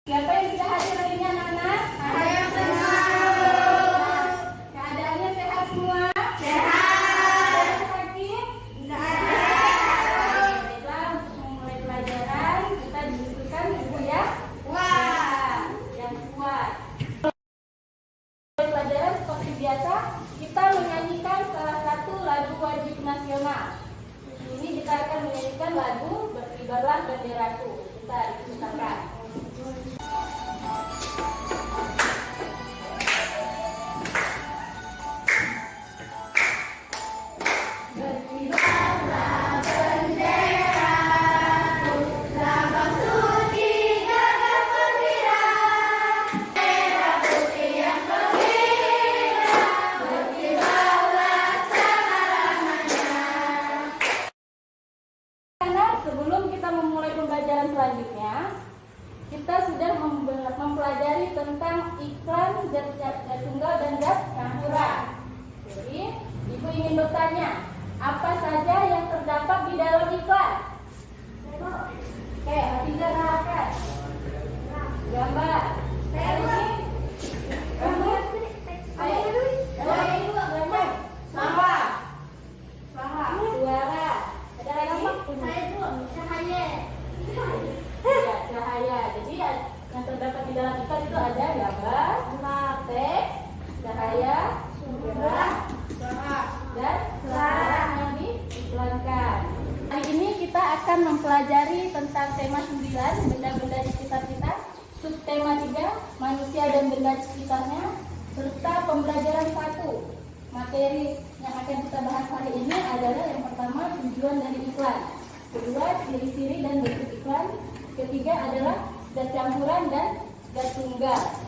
Siapa yang tidak hadir hari ini anak-anak? Hadir semua. Keadaannya sehat semua? Sehat. Tidak sakit? Sehat. Baiklah, untuk memulai pelajaran kita dibutuhkan ibu ya? Kuat. Yang kuat. Pelajaran seperti biasa, kita menyanyikan salah satu lagu wajib nasional. Ini kita akan menyanyikan lagu Berkibarlah Benderaku. Kita diputarkan. Berkibarlah benderaku, lambang suci gagah perwira, merah putih yang berkibar, berkibarlah selama-lamanya. Karena sebelum kita memulai pembelajaran selanjutnya, kita sudah mempelajari tentang iklan, zat tunggal dan zat campuran. Jadi, ibu ingin bertanya, apa saja yang terdapat di dalam iklan? Oke, Hafizah rahakan. Gambar. Gambar. Gambar. Gambar. Suara. Suara. Ada lagi? Ya, cahaya. Jadi yang terdapat di dalam iklan itu ada gambar, teks, cahaya, suara, dan suara yang diiklankan. Hari ini kita akan mempelajari tentang tema 9, benda-benda di sekitar kita, subtema 3, manusia dan benda di sekitarnya, serta pembelajaran 1. Materi yang akan kita bahas hari ini adalah yang pertama, tujuan dari iklan. Kedua, ciri-ciri dan bentuk iklan. Ketiga adalah zat campuran dan zat tunggal.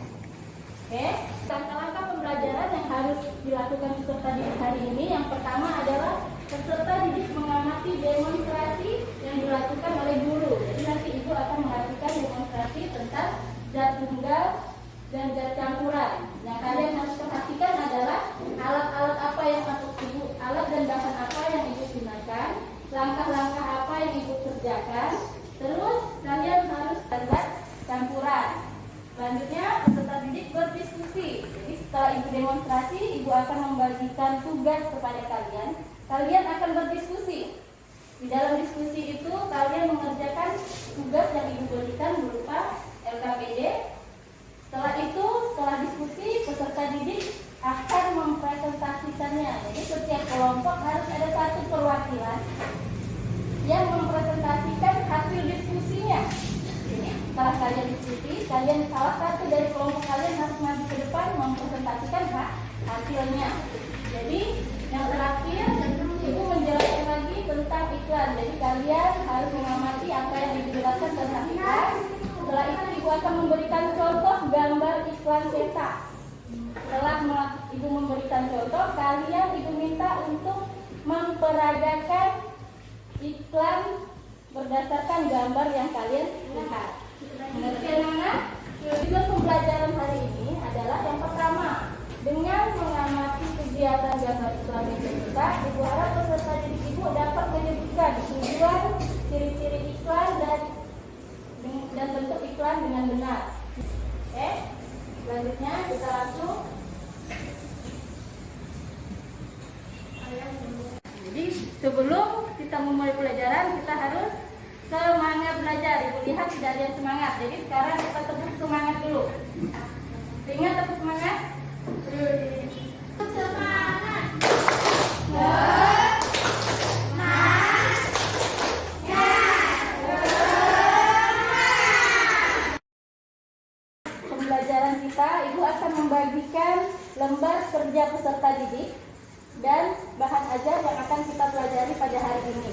Oke, langkah-langkah pembelajaran yang harus dilakukan peserta didik hari ini. Yang pertama adalah peserta didik mengamati demonstrasi yang dilakukan oleh guru. Jadi nanti ibu akan melakukan demonstrasi tentang zat tunggal dan zat campuran. Yang kalian harus perhatikan adalah alat-alat apa yang alat dan bahan apa yang ibu gunakan, langkah-langkah apa yang ibu kerjakan. Terus kalian harus zat campuran. Selanjutnya peserta didik berdiskusi. Jadi setelah ibu demonstrasi, ibu akan membagikan tugas kepada kalian. Kalian akan berdiskusi. Di dalam diskusi itu kalian mengerjakan tugas yang ibu berikan berupa LKPD. Setelah itu, setelah diskusi, peserta didik akan mempresentasikannya. Jadi setiap kelompok harus ada satu perwakilan yang mempresentasikan hasil diskusinya. Setelah kalian diskusi, kalian salah satu dari kelompok kalian harus maju ke depan mempresentasikan hasilnya. Jadi yang terakhir, ibu menjelaskan lagi tentang iklan. Jadi kalian harus mengamati apa yang dijelaskan tentang iklan. Setelah itu ibu akan memberikan contoh gambar iklan cetak. Setelah ibu memberikan contoh, kalian ibu minta untuk memperagakan iklan berdasarkan gambar yang kalian lihat. Mengerti anak-anak? Tujuan pembelajaran hari ini adalah yang pertama, dengan mengamati kegiatan gambar iklan yang terbuka, ibu harap peserta didik ibu dapat menyebutkan tujuan, ciri-ciri iklan dan bentuk iklan dengan benar. Oke, selanjutnya kita langsung. Jadi sebelum kita memulai pelajaran, kita harus semangat belajar. Ibu lihat tidak ada yang semangat. Jadi sekarang kita tepuk semangat dulu. Ingat tepuk semangat. Semangat. Pembelajaran kita, ibu akan membagikan lembar kerja peserta didik dan bahan ajar yang akan kita pelajari pada hari ini.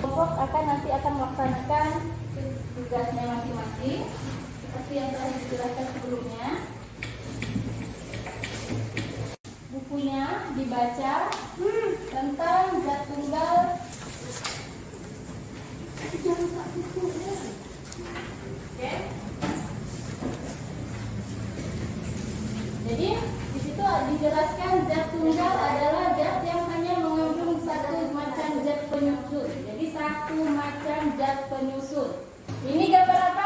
Kelompok nanti akan melaksanakan tugasnya masing-masing seperti yang telah dijelaskan sebelumnya. Bukunya dibaca tentang zat tunggal. Oke. Jadi di situ dijelaskan zat tunggal adalah zat yang hanya mengandung satu macam zat penyusun. Jadi satu macam zat penyusun. Ini gambar apa?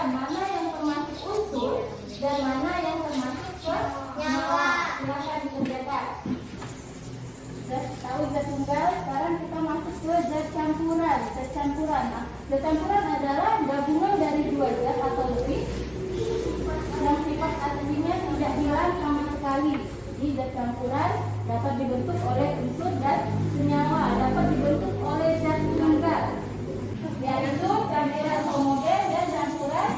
menentukan mana yang termasuk unsur dan mana yang termasuk senyawa. Silakan dikerjakan. Sudah tahu zat tunggal, sekarang kita masuk ke zat campuran. Zat campuran. Nah, zat campuran adalah gabungan dari dua zat atau lebih yang sifat aslinya tidak hilang sama sekali. Jadi zat campuran dapat dibentuk oleh unsur dan senyawa, dapat dibentuk oleh zat tunggal, yaitu campuran homogen dan campuran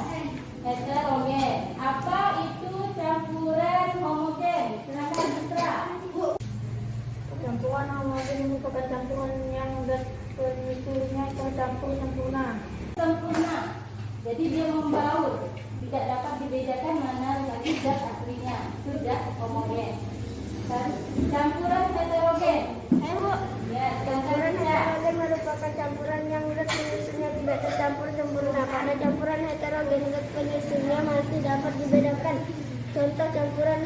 heterogen. Apa itu campuran homogen? Silakan Putra. Campuran homogen merupakan campuran yang zat penyusunnya tercampur sempurna. Sempurna. Jadi dia membaur, tidak dapat dibedakan mana lagi zat aslinya. Itu zat homogen. Dan campuran heterogen. Bu, Ya, campuran contohnya. heterogen merupakan campuran yang zat penyusunnya tidak tercampur sempurna. Pada campuran heterogen zat penyusunnya masih dapat dibedakan. Contoh campuran.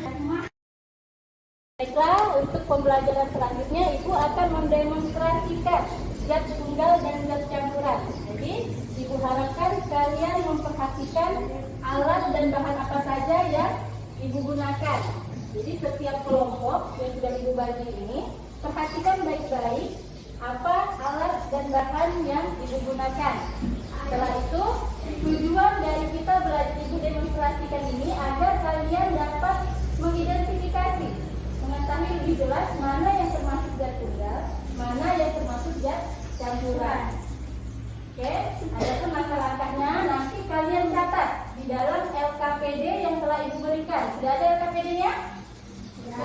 Baiklah, untuk pembelajaran selanjutnya Ibu akan mendemonstrasikan zat tunggal dan zat campuran. Jadi, Ibu harapkan kalian memperhatikan alat dan bahan apa saja yang Ibu gunakan. Jadi, setiap kelompok yang sudah Ibu bagi ini, perhatikan baik-baik apa alat dan bahan yang Ibu gunakan. Setelah itu, tujuan dari kita belajar Ibu demonstrasikan ini agar kalian dapat mengidentifikasi, mengetahui lebih jelas mana yang termasuk zat tunggal, mana yang termasuk zat campuran. Oke, adapun langkah-langkahnya nanti kalian catat di dalam LKPD yang telah Ibu berikan. Sudah ada LKPD-nya? Sudah.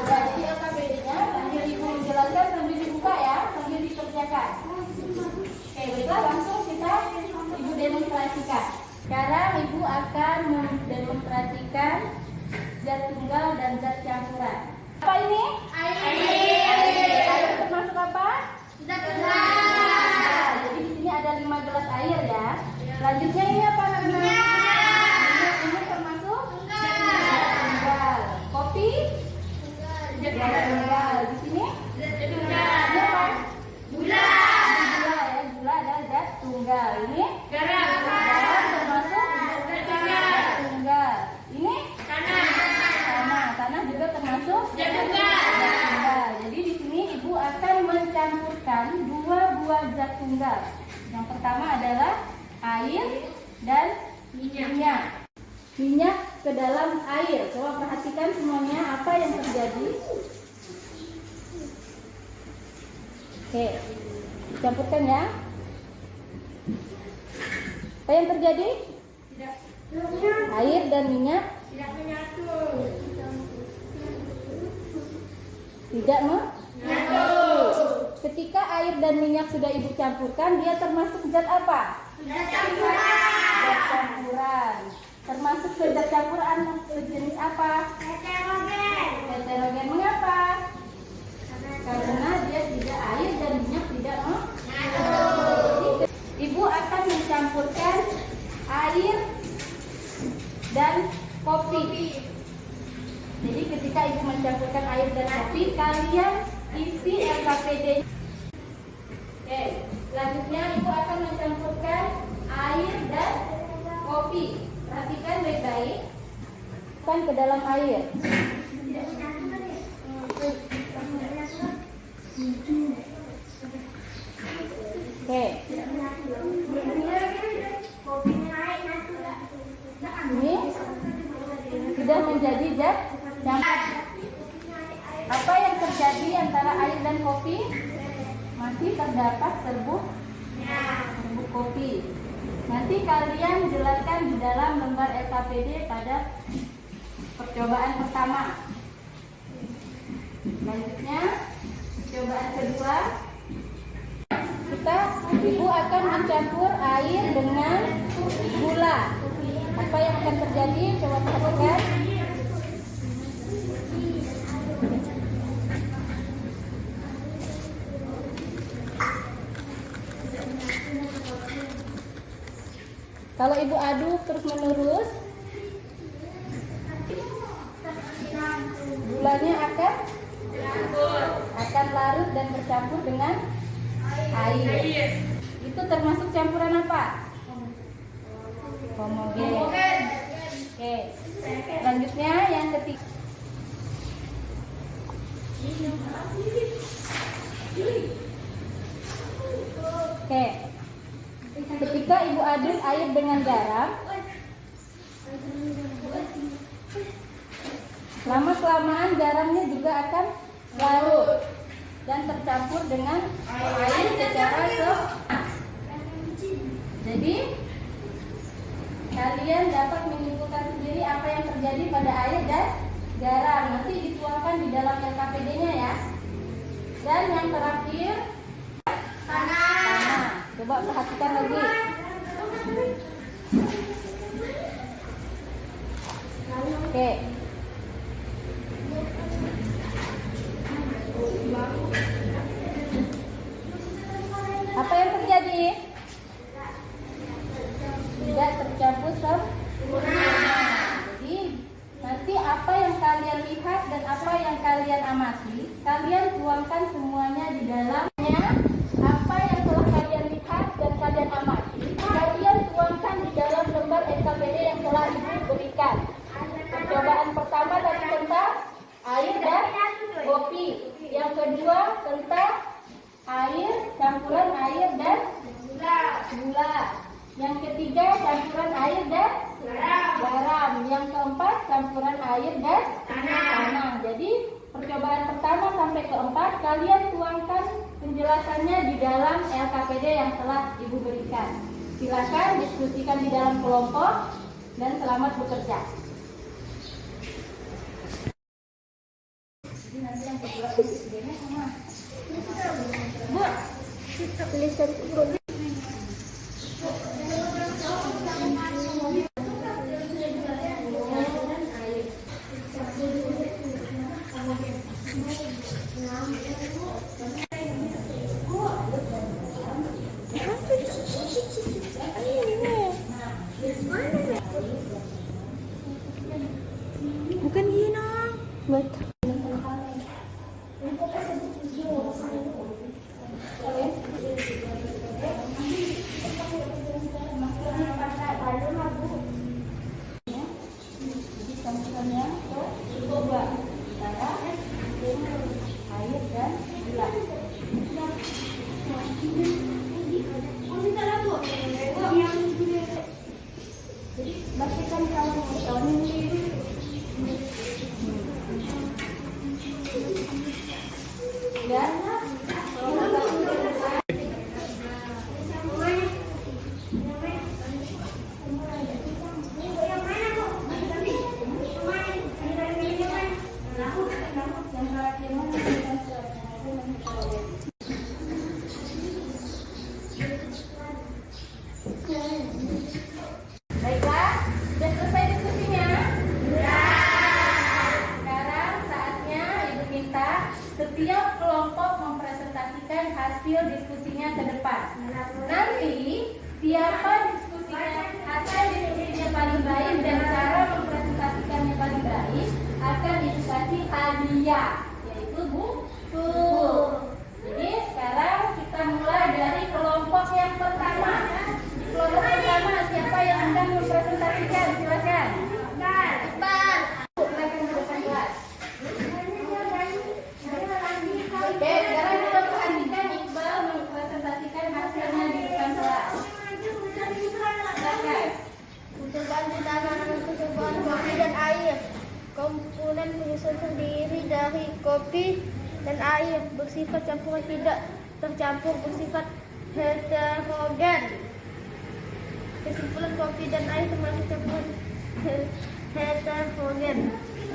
Jadi LKPD-nya sambil Ibu menjelaskan sambil dibuka ya, sambil dikerjakan. Oke, baiklah langsung kita Ibu demonstrasikan. Sekarang Ibu akan mendemonstrasikan zat tunggal dan zat campuran. Apa ini? Air. Air termasuk apa? Zat tunggal. Jadi di sini ada 5 gelas air ya. Selanjutnya ini apa namanya? Minyak. Ini termasuk zat tunggal. Kopi? Zat tunggal. Di sini? Ini apa? Gula. Gula ya. Gula adalah zat tunggal. Ini? Garam. Garam termasuk zat tunggal. Ini? Tanah juga termasuk Zat tunggal. zat tunggal. Jadi di sini Ibu akan mencampurkan dua buah zat tunggal. Yang pertama adalah air dan minyak. Minyak ke dalam air. Coba perhatikan semuanya apa yang terjadi. Oke, campurkan ya. Apa yang terjadi? Air dan minyak Tidak menyatu. tidak Ketika air dan minyak sudah Ibu campurkan, dia termasuk zat apa? Zat campuran. Zat campuran. Termasuk ke zat campuran sejenis apa? Heterogen. Heterogen. Mengapa? Karena dia tidak air dan minyak tidak Jadi, Ibu akan mencampurkan air dan kopi. Jadi ketika Ibu mencampurkan air dan kopi, kalian isi LKPD. Oke, selanjutnya Ibu akan mencampurkan air dan kopi. Perhatikan baik-baik. Kan ke dalam air. Oke. Ini sudah menjadi zat campur. Apa yang terjadi antara air dan kopi? Masih terdapat serbuk kopi. Nanti kalian jelaskan di dalam lembar LKPD pada percobaan pertama. Selanjutnya, percobaan kedua, Ibu akan mencampur air dengan gula. Apa yang akan terjadi? Coba perhatikan. Kalau Ibu aduk terus-menerus, gulanya akan larut dan bercampur dengan air. Itu termasuk campuran apa? homogen. Oke. Selanjutnya yang ketiga. Oke. Ketika ibu aduk air dengan garam, lama-kelamaan garamnya juga akan larut dan tercampur dengan air secara Jadi kalian dapat menyimpulkan sendiri apa yang terjadi pada air dan garam. Nanti dituangkan di dalam LKPD-nya ya. Dan yang terakhir tanah. Coba perhatikan lagi. Oke. Apa yang terjadi? Tidak tercampur sempurna. Jadi nanti apa yang kalian lihat dan apa yang kalian amati, kalian tuangkan semuanya di dalamnya. Apa yang telah kalian lihat dan kalian amati, kalian tuangkan di dalam lembar LKPD yang telah ibu berikan. Percobaan pertama tadi tentang air dan kopi. Yang kedua tentang air, campuran air dan gula. Yang ketiga campuran air dan garam. Yang keempat campuran air dan tanah. Jadi percobaan pertama sampai keempat kalian tuangkan penjelasannya di dalam LKPD yang telah ibu berikan. Silakan diskusikan di dalam kelompok dan selamat bekerja. Jadi nanti yang kedua presidennya sama. Bu, tulisan itu. Bukan Gina. Betul. Campurannya coba garam, air dan gula. Jadi pastikan kalau dan baiklah, sudah selesai diskusinya? Ya. Sekarang saatnya ibu minta setiap kelompok mempresentasikan hasil diskusinya ke depan. Nanti siapa hasil diskusinya paling baik dan cara mempresentasikannya paling baik akan dikasih hadiah, yaitu buku. Jadi sekarang kita mulai dari kelompok yang pertama. Kelompok pertama siapa yang akan mempresentasikan? Silakan. Iqbal. Oke, sekarang kita perhatikan Iqbal mempresentasikan hasilnya di depan kelas. Silakan. Percobaan pertama percobaan kopi dan air. Komponen penyusun terdiri dari kopi dan air bersifat campuran tidak tercampur bersifat heterogen. Kesimpulan kopi dan air termasuk campuran heterogen.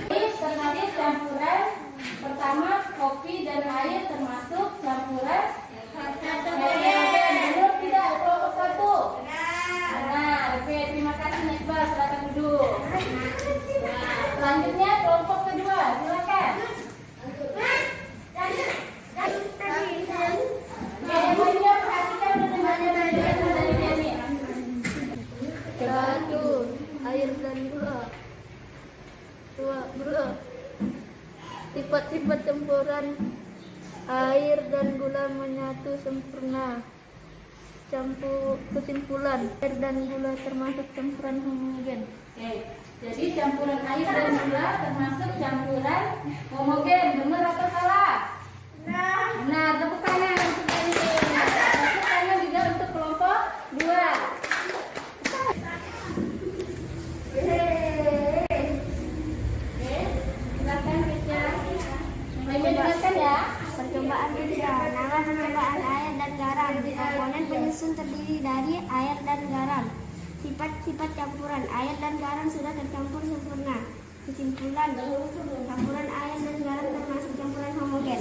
Terjadi campuran pertama kopi dan air termasuk campuran heterogen. Benar tidak kelompok satu? Benar. Oke, terima kasih Iqbal. Silakan duduk. Selanjutnya kelompok kedua, silakan. Semuanya perhatikan pendengarnya dari Deni. Satu, air dan gula. Dua, gula. Sifat-sifat campuran air dan gula menyatu sempurna. kesimpulan, air dan gula termasuk campuran homogen. Oke, jadi campuran air dan gula termasuk campuran homogen. Benar atau salah? Benar. Tepuk tangan untuk ini. Tepuk tangan juga untuk kelompok 2. Oke, silakan Kecia. Dengarkan ya. Percobaan kedua, nama percobaan air dan garam. Komponen penyusun terdiri dari air dan garam. Sifat-sifat campuran air dan garam sudah tercampur sempurna. Kesimpulan, campuran air dan garam termasuk campuran homogen.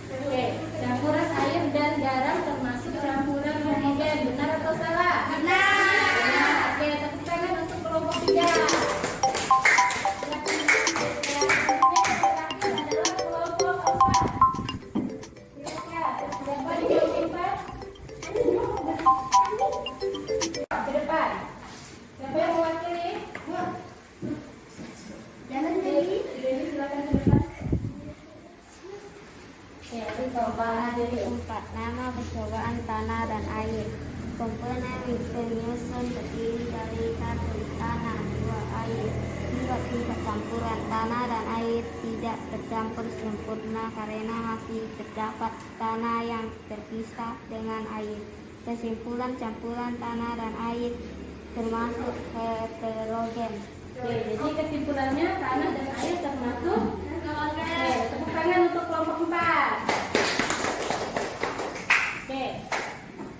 Oke, campuran air dan garam termasuk campuran homogen. Benar atau salah? Benar. Oke, tepuk tangan untuk kelompok 3. Nama percobaan tanah dan air. Komponen penyusun terdiri dari 1. Tanah, 2. Air. Sifat campuran tanah dan air tidak tercampur sempurna karena masih terdapat tanah yang terpisah dengan air. Kesimpulan, campuran tanah dan air termasuk heterogen. Oke, jadi kesimpulannya tanah dan air termasuk heterogen. Tepuk tangan untuk kelompok 4. Oke,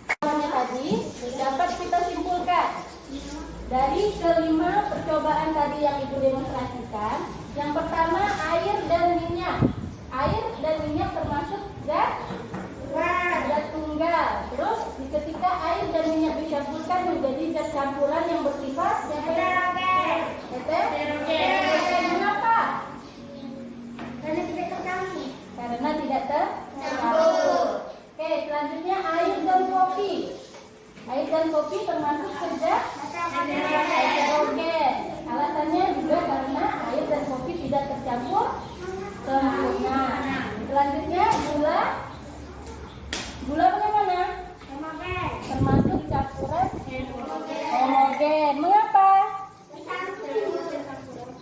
semuanya tadi dapat kita simpulkan dari kelima percobaan tadi yang Ibu demonstrasikan. Yang pertama, air dan minyak. Air dan minyak termasuk zat tunggal. Terus ketika air dan minyak dicampurkan menjadi zat campuran yang bersifat heterogen. Mengapa? Karena tidak tercampur. Karena tidak tercampur. Oke, selanjutnya air dan kopi. Air dan kopi termasuk zat heterogen. Alasannya juga karena air dan kopi tidak tercampur sempurna. Selanjutnya gula. Gula bagaimana? Termasuk campuran homogen. Mengapa?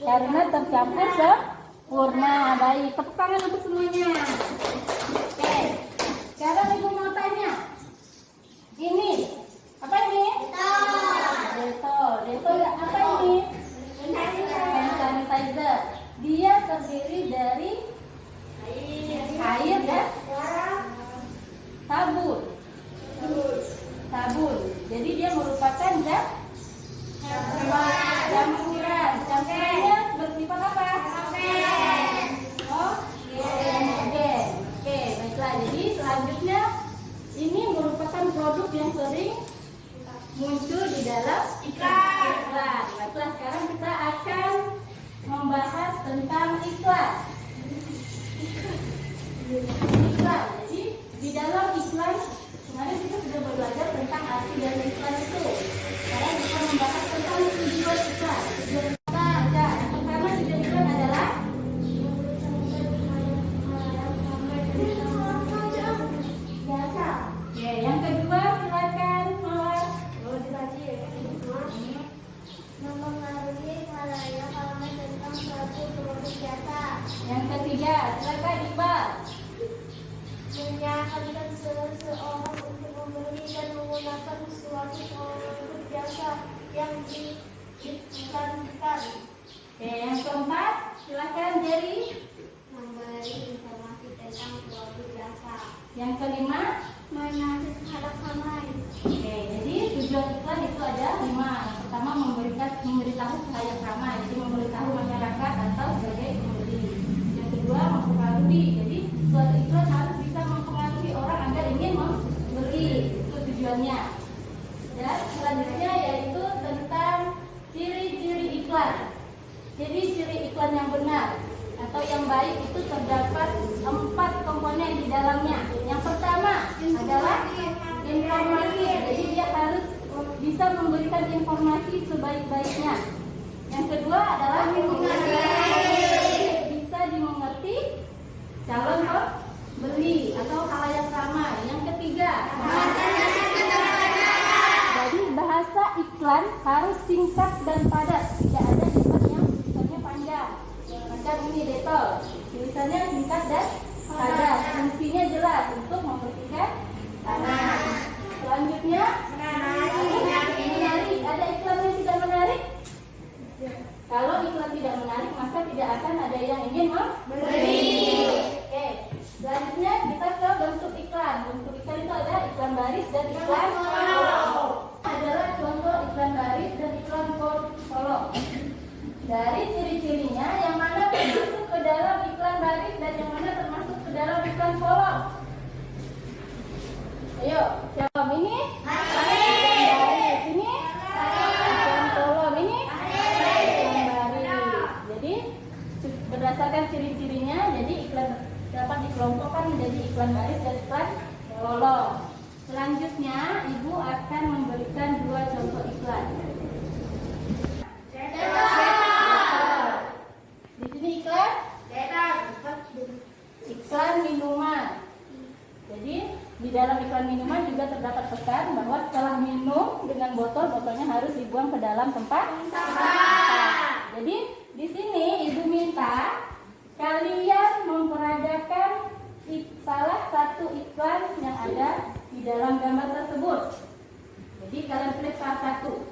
Karena tercampur sempurna. Baik, tepuk tangan untuk semuanya. Oke, sekarang Ibu mau tanya. Ini apa ini? Detol apa ini? Hand sanitizer. Dia terdiri dari air dan sabun. Jadi dia merupakan zat campuran. Campurannya bersifat apa? Homogen. Oke, baiklah. Jadi selanjutnya ini merupakan produk yang sering muncul di dalam iklan. Baiklah, sekarang kita akan membahas tentang iklan. Jadi di dalam iklan kemarin kita sudah belajar tentang arti dari iklan itu. Sekarang kita membahas tentang tujuan iklan. Tujuan iklan ada. Yang pertama tujuan iklan adalah jasa. Oke, yang kedua silakan Mawar. Mempengaruhi khalayak ramai tentang suatu produk jasa. Yang ketiga silakan Iqbal. Menyarankan seseorang untuk membeli dan menggunakan suatu produk jasa yang diiklankan. Oke, yang keempat silakan Jerry. Memberi informasi tentang produk jasa. Yang kelima. Menarik halayak ramai. Oke, jadi tujuan iklan itu ada 5. Yang pertama memberitahu khalayak ramai, jadi memberitahu masyarakat atau sebagai pembeli. Yang kedua mempengaruhi, jadi suatu iklan harus bisa mempengaruhi orang agar ingin membeli, itu tujuannya. Dan selanjutnya yaitu tentang ciri-ciri iklan. Jadi ciri iklan yang benar atau yang baik itu terdapat 4 komponen di dalamnya. Yang pertama adalah informasi. Jadi dia harus bisa memberikan informasi sebaik-baiknya. Yang kedua adalah bisa dimengerti calon pembeli atau khalayak ramai. Yang ketiga iklan harus singkat dan padat, tidak ada iklan yang tulisannya panjang. Macam ini Detol, tulisannya singkat dan padat, fungsinya jelas untuk membersihkan tangan. Selanjutnya menarik. Ada iklan yang tidak menarik? Kalau iklan tidak menarik, maka tidak akan ada yang ingin membeli. Oke. Selanjutnya kita ke bentuk iklan. Bentuk iklan itu ada iklan baris dan iklan kolom. Adalah contoh iklan baris dan iklan kolom. Dari ciri-cirinya, yang mana termasuk ke dalam iklan baris dan yang mana termasuk ke dalam iklan kolom? Ayo, siapa ini? Iklan baris. Ini? Iklan kolom. Ini? Iklan baris. Jadi berdasarkan ciri-cirinya, jadi iklan dapat dikelompokkan menjadi iklan baris dan iklan kolom. Selanjutnya, Ibu akan memberikan 2 contoh iklan. Di sini iklan minuman. Jadi di dalam iklan minuman juga terdapat pesan bahwa setelah minum dengan botolnya harus dibuang ke dalam tempat sampah. Jadi di sini Ibu minta kalian memperagakan salah satu iklan yang ada di dalam gambar tersebut. Jadi kalian pilih salah satu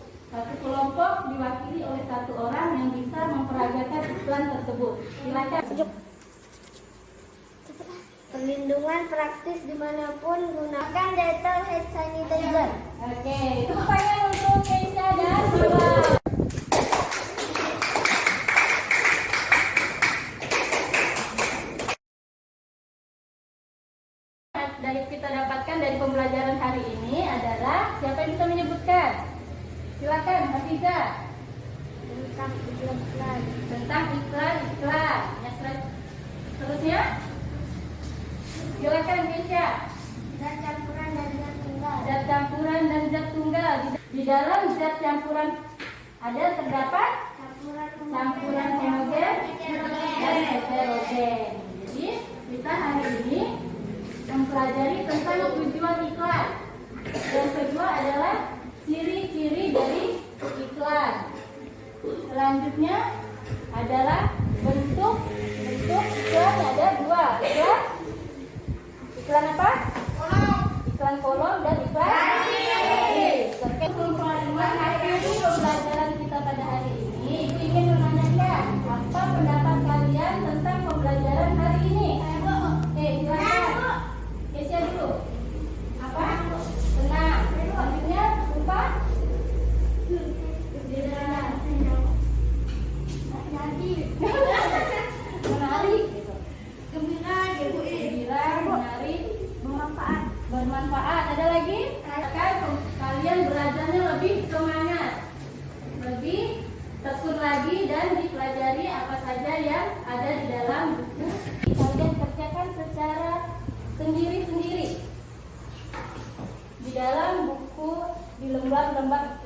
kelompok diwakili oleh 1 orang yang bisa memperagakan iklan tersebut. Silakan. Perlindungan praktis dimanapun, gunakan Dettol hand sanitizer. Oke, itu pertanyaan untuk Keisha dan Bella. Dari kita dapatkan dari pembelajaran hari ini adalah siapa yang bisa menyebutkan? Silakan, Hafiza. Tentang iklan. Terusnya? Silakan, Keisha. Zat campuran dan zat tunggal. Zat campuran dan zat tunggal. Di dalam zat campuran ada terdapat campuran homogen dan heterogen. Jadi kita hari ini mempelajari tentang tujuan iklan. Yang kedua adalah ciri-ciri dari iklan. Selanjutnya adalah bentuk iklan. Ada 2 iklan apa? Iklan kolom dan iklan baris. Oke, mengakhiri pembelajaran kita pada hari ini, Ibu ingin menanyakan apa pendapat kalian tentang pembelajaran hari ini? Oke, silakan. Kesia dulu. Apa? Tenang. Selanjutnya, lupa? Menarik. Gembira, menarik, bermanfaat. Ada lagi? Kalian belajarnya lebih semangat, lebih tekun lagi dan dipelajari apa saja yang ada di dalam buku. Kalian kerjakan secara sendiri-sendiri di dalam buku, di lembar-lembar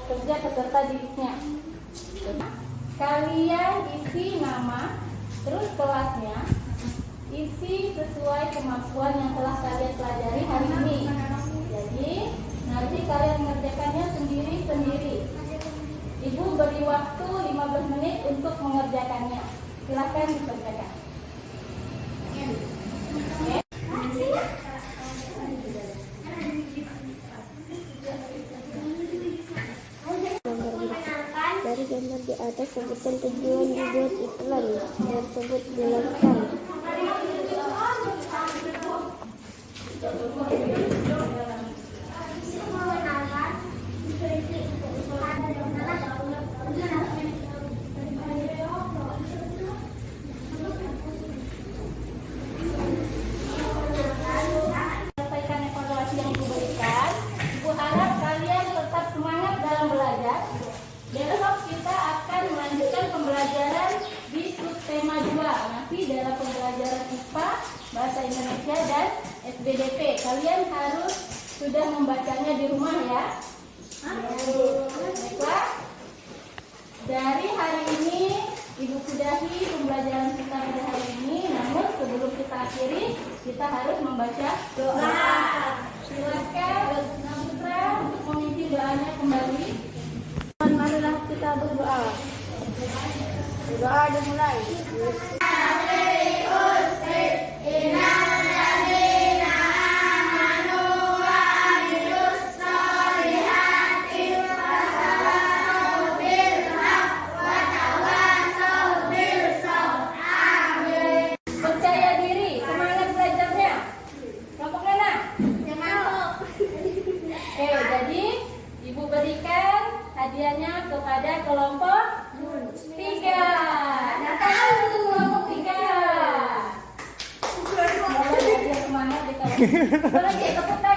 kerja peserta didiknya. Kalian isi nama, terus kelasnya, isi sesuai kemampuan yang telah kalian pelajari hari ini. Jadi nanti kalian mengerjakannya sendiri-sendiri. Ibu beri waktu 15 menit untuk mengerjakannya. Silakan dikerjakan. Oke. Dari gambar di atas sebutkan tujuan dibuat iklan tersebut, jelaskan. Selesaikan evaluasi yang Ibu berikan. Ibu harap kalian tetap semangat dalam belajar. Besok kita akan melanjutkan pembelajaran di subtema 2. Nanti dalam pembelajaran IPA, Bahasa Indonesia dan SBDP. Kalian harus sudah membacanya di rumah ya. Baiklah. Dari hari ini Ibu sudahi pembelajaran kita pada hari ini. Namun sebelum kita akhiri, kita harus membaca doa. Silakan Putra untuk memimpin doanya kembali. Marilah kita berdoa. Berdoa dimulai. Percaya diri, semangat belajarnya. Kelompok mana? Oke, jadi Ibu berikan hadiahnya kepada kelompok 3. Nah, tahu kelompok 3. Hadiah semangat di kelompok. Boleh tepuk tangan.